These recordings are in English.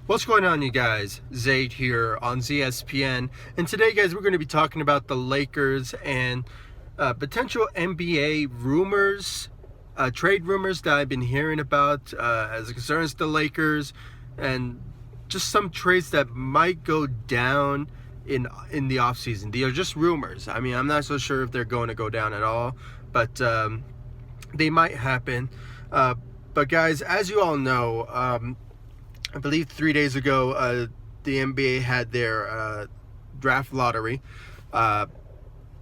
What's going on, you guys? Zayd here on ZSPN, and today, guys, we're going to be talking about the Lakers and potential NBA rumors, trade rumors that I've been hearing about as it concerns the Lakers, and just some trades that might go down in the offseason. They are just rumors. I mean, I'm not so sure if they're going to go down at all, but they might happen. But guys, as you all know, I believe 3 days ago, the NBA had their draft lottery.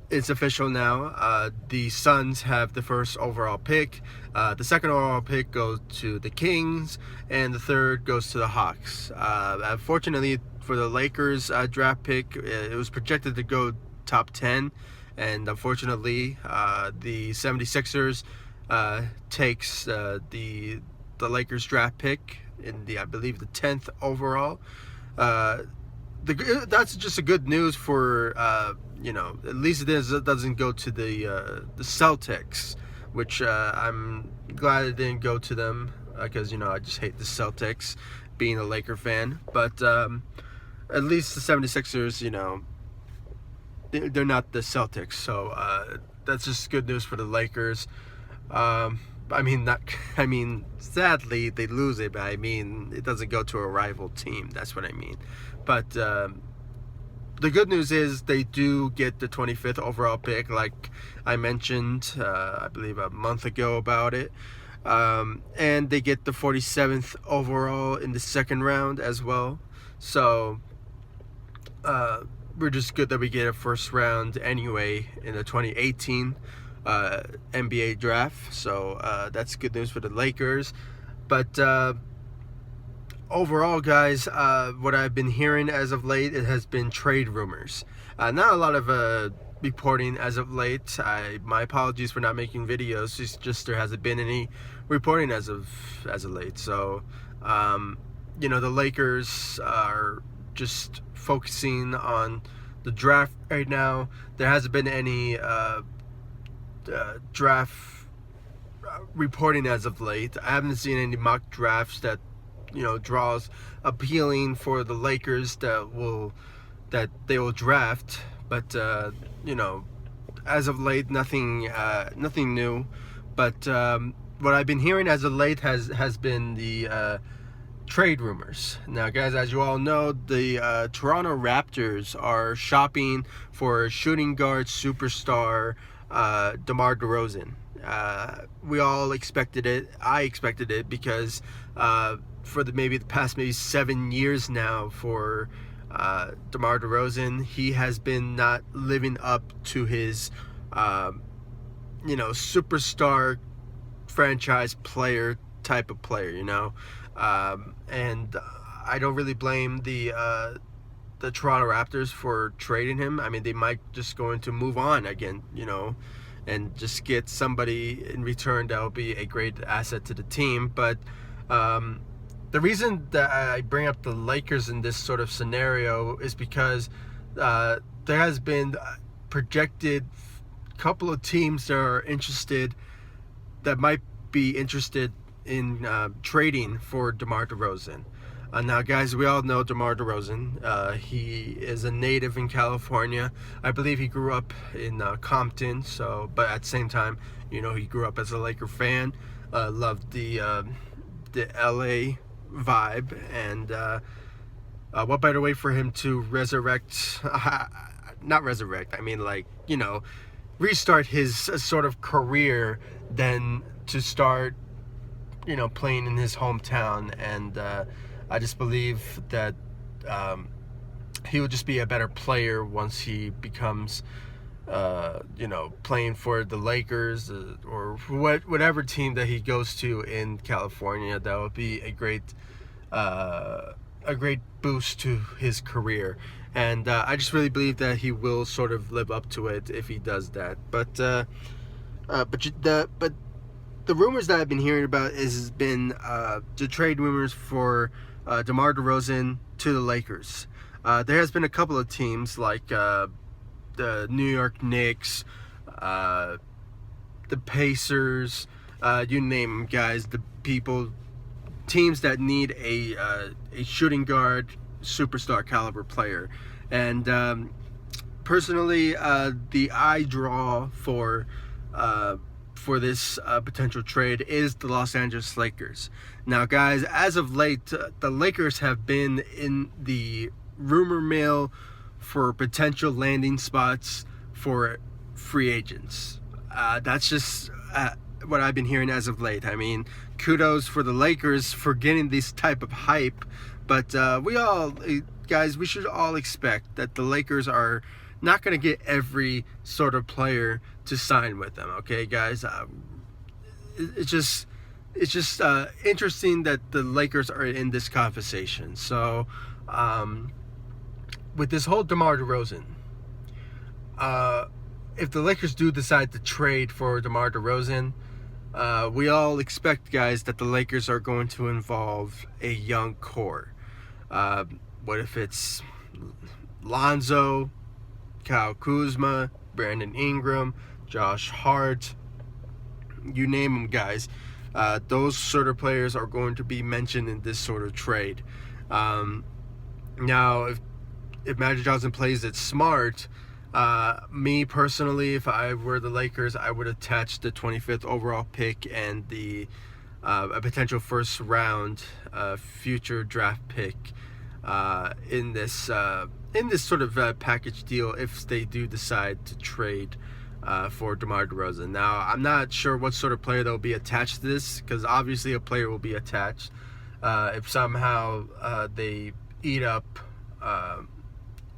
It's official now. The Suns have the first overall pick. The second overall pick goes to the Kings, and the third goes to the Hawks. Unfortunately for the Lakers draft pick, it was projected to go top 10, and unfortunately, the 76ers takes the Lakers draft pick in I believe the 10th overall. That's just a good news for at least it doesn't go to the Celtics, which I'm glad it didn't go to them, because I just hate the Celtics, being a Laker fan. But at least the 76ers, they're not the Celtics, so that's just good news for the Lakers. Sadly they lose it, but it doesn't go to a rival team. That's what I mean. But the good news is they do get the 25th overall pick, like I mentioned, I believe a month ago about it. And they get the 47th overall in the second round as well. So we're just good that we get a first round anyway in the 2018 NBA draft, so that's good news for the Lakers. But overall, guys, what I've been hearing as of late, it has been trade rumors. Not a lot of reporting as of late. My apologies for not making videos. It's just there hasn't been any reporting as of late. So the Lakers are just focusing on the draft right now. There hasn't been any draft reporting as of late. I haven't seen any mock drafts that draws appealing for the Lakers that they will draft. But as of late, nothing new. But what I've been hearing as of late has been the trade rumors. Now, guys, as you all know, the Toronto Raptors are shopping for shooting guard superstar DeMar DeRozan. We all expected it. I expected it because for the past 7 years now for DeMar DeRozan, he has been not living up to his superstar franchise player type of player, and I don't really blame the Toronto Raptors for trading him. They might just going to move on again, and just get somebody in return that will be a great asset to the team. But the reason that I bring up the Lakers in this sort of scenario is because there has been projected couple of teams that are interested, that might be interested in trading for DeMar DeRozan. Now, guys, we all know DeMar DeRozan. He is a native in California. I believe he grew up in Compton. But at the same time, he grew up as a Laker fan. Loved the LA vibe, and what better way for him to restart his sort of career than to start, playing in his hometown. And I just believe that he will just be a better player once he becomes, playing for the Lakers or whatever team that he goes to in California. That would be a great boost to his career. And I just really believe that he will sort of live up to it if he does that. But the rumors that I've been hearing about has been the trade rumors for DeMar DeRozan to the Lakers. There has been a couple of teams like the New York Knicks, the Pacers, you name them, guys. The people teams that need a shooting guard, superstar caliber player. And personally, the eye draw for this potential trade is the Los Angeles Lakers. Now, guys, as of late, the Lakers have been in the rumor mill for potential landing spots for free agents. That's just what I've been hearing as of late. I mean, kudos for the Lakers for getting this type of hype, but we should all expect that the Lakers are not going to get every sort of player to sign with them. Okay, guys, it's just interesting that the Lakers are in this conversation. So, with this whole DeMar DeRozan, if the Lakers do decide to trade for DeMar DeRozan, we all expect, guys, that the Lakers are going to involve a young core. What if it's Lonzo, Kuzma, Brandon Ingram, Josh Hart, you name them, guys. Those sort of players are going to be mentioned in this sort of trade. Now, if Magic Johnson plays it smart, me personally, if I were the Lakers, I would attach the 25th overall pick and a potential first round future draft pick in this sort of package deal if they do decide to trade for DeMar DeRozan. Now, I'm not sure what sort of player they'll be attached to this, because obviously a player will be attached. If somehow they eat up a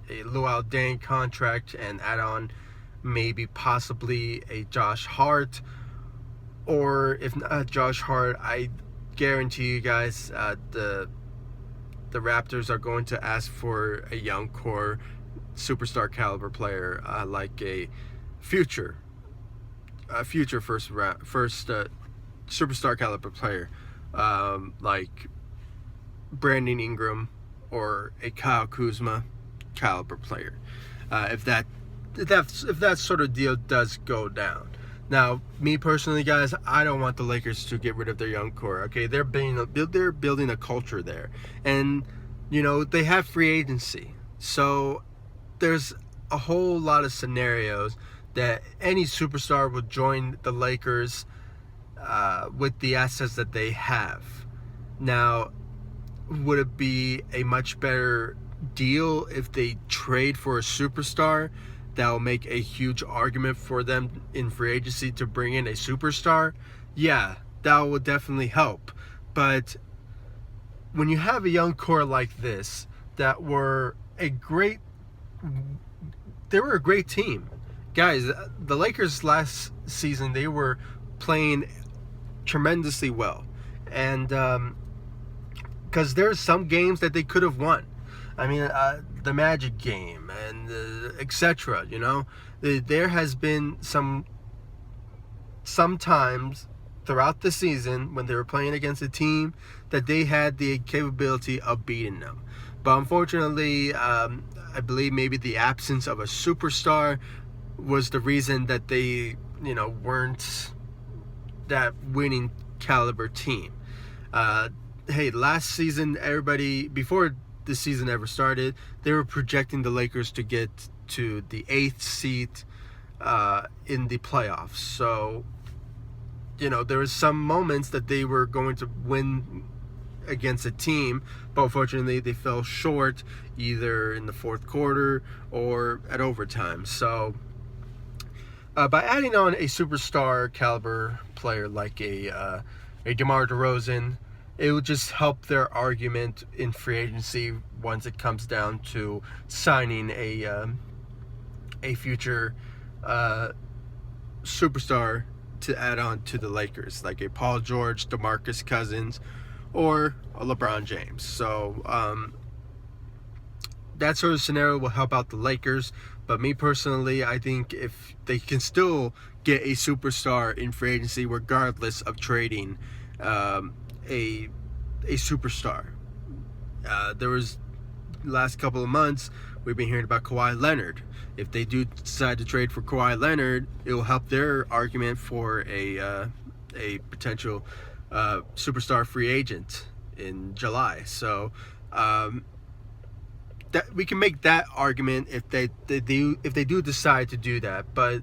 Luol Deng contract and add on maybe possibly a Josh Hart, or if not Josh Hart, I guarantee you guys the Raptors are going to ask for a young core superstar caliber player, like a future first superstar caliber player, like Brandon Ingram or a Kyle Kuzma caliber player, if that sort of deal does go down. Now, me personally, guys, I don't want the Lakers to get rid of their young core. Okay, they're building a culture there, and they have free agency, so there's a whole lot of scenarios that any superstar would join the Lakers with the assets that they have. Now, would it be a much better deal if they trade for a superstar that will make a huge argument for them in free agency to bring in a superstar? Yeah, that would definitely help. But when you have a young core like this that were a great team. Guys, the Lakers last season, they were playing tremendously well. And because there's some games that they could have won. I mean, the Magic game and etc. There has been sometimes throughout the season when they were playing against a team that they had the capability of beating them. But unfortunately, I believe maybe the absence of a superstar was the reason that they, weren't that winning caliber team. Hey, last season, everybody, before the season ever started, they were projecting the Lakers to get to the 8th seed in the playoffs. So, there was some moments that they were going to win against a team, but unfortunately they fell short either in the fourth quarter or at overtime. So by adding on a superstar caliber player like a DeMar DeRozan, it would just help their argument in free agency once it comes down to signing a future superstar to add on to the Lakers, like a Paul George, Demarcus Cousins, or a LeBron James. So that sort of scenario will help out the Lakers. But me personally, I think if they can still get a superstar in free agency regardless of trading a superstar. There was last couple of months we've been hearing about Kawhi Leonard. If they do decide to trade for Kawhi Leonard, it will help their argument for a potential superstar free agent in July. So that we can make that argument if they do decide to do that. But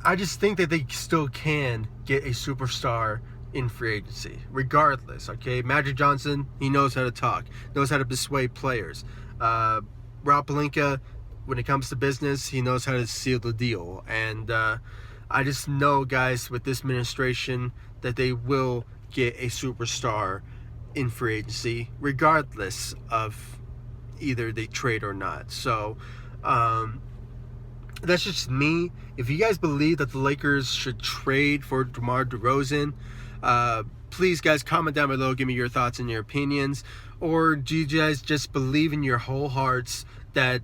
I just think that they still can get a superstar in free agency, regardless. Okay, Magic Johnson, he knows how to talk, knows how to persuade players. Rob Pelinka, when it comes to business, he knows how to seal the deal. And I just know, guys, with this administration, that they will get a superstar in free agency, regardless of either they trade or not. So that's just me. If you guys believe that the Lakers should trade for DeMar DeRozan, please, guys, comment down below. Give me your thoughts and your opinions. Or do you guys just believe in your whole hearts that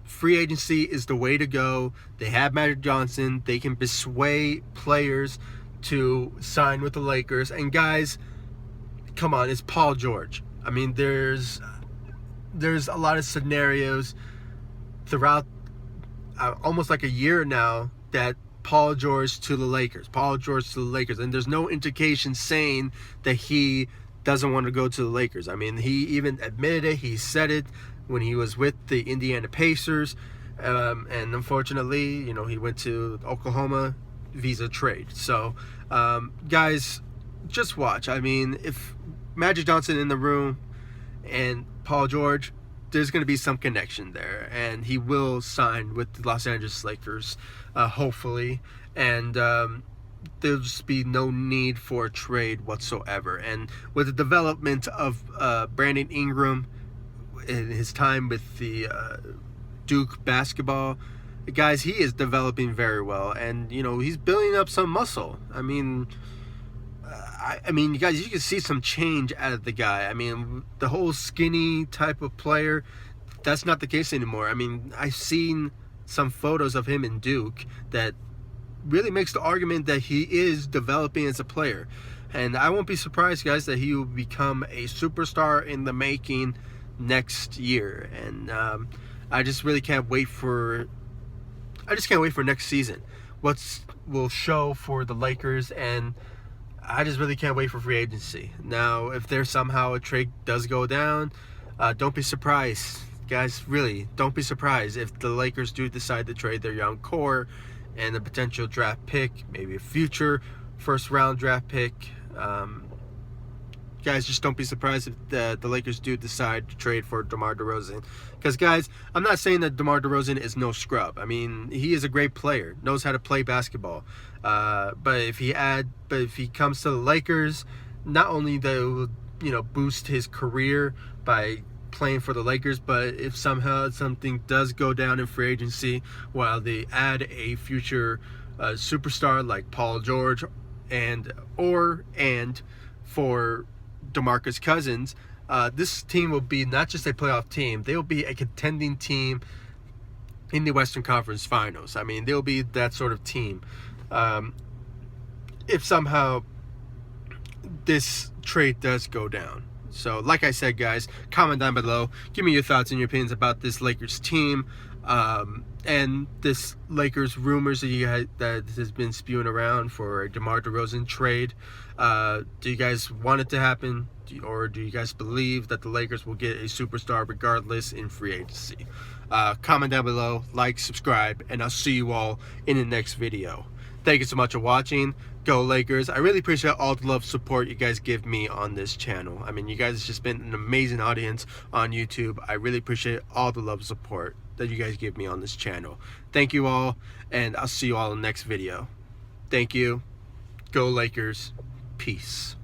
free agency is the way to go? They have Magic Johnson. They can persuade players to sign with the Lakers. And guys, come on, it's Paul George. I mean, there's a lot of scenarios throughout almost like a year now that Paul George to the Lakers, and there's no indication saying that he doesn't want to go to the Lakers. I mean, he even admitted it. He said it when he was with the Indiana Pacers, and unfortunately, he went to Oklahoma visa trade. So, guys, just watch. I mean, if Magic Johnson in the room and Paul George, there's going to be some connection there, and he will sign with the Los Angeles Lakers, hopefully, and there'll just be no need for a trade whatsoever. And with the development of Brandon Ingram in his time with the Duke basketball, guys, he is developing very well, and he's building up some muscle. I mean, you guys, you can see some change out of the guy. I mean, the whole skinny type of player, that's not the case anymore. I mean, I've seen some photos of him in Duke that really makes the argument that he is developing as a player. And I won't be surprised, guys, that he will become a superstar in the making next year. And I just really can't wait for next season. What will show for the Lakers, and I just really can't wait for free agency. Now, if there's somehow a trade does go down, don't be surprised, guys. Really, don't be surprised if the Lakers do decide to trade their young core and a potential draft pick, maybe a future first-round draft pick. Guys, just don't be surprised if the Lakers do decide to trade for DeMar DeRozan. Because, guys, I'm not saying that DeMar DeRozan is no scrub. I mean, he is a great player, knows how to play basketball. But if he comes to the Lakers, not only that it will, boost his career by playing for the Lakers, but if somehow something does go down in free agency while they add a future superstar like Paul George and for Demarcus Cousins, this team will be not just a playoff team, they will be a contending team in the Western Conference Finals. I mean, they'll be that sort of team. If somehow this trade does go down. So, like I said, guys, comment down below. Give me your thoughts and your opinions about this Lakers team, and this Lakers rumors that has been spewing around for a DeMar DeRozan trade. Do you guys want it to happen, or do you guys believe that the Lakers will get a superstar regardless in free agency? Comment down below, like, subscribe, and I'll see you all in the next video. Thank you so much for watching. Go Lakers. I really appreciate all the love support you guys give me on this channel. I mean, you guys have just been an amazing audience on YouTube. I really appreciate all the love support that you guys give me on this channel. Thank you all, and I'll see you all in the next video. Thank you. Go Lakers. Peace.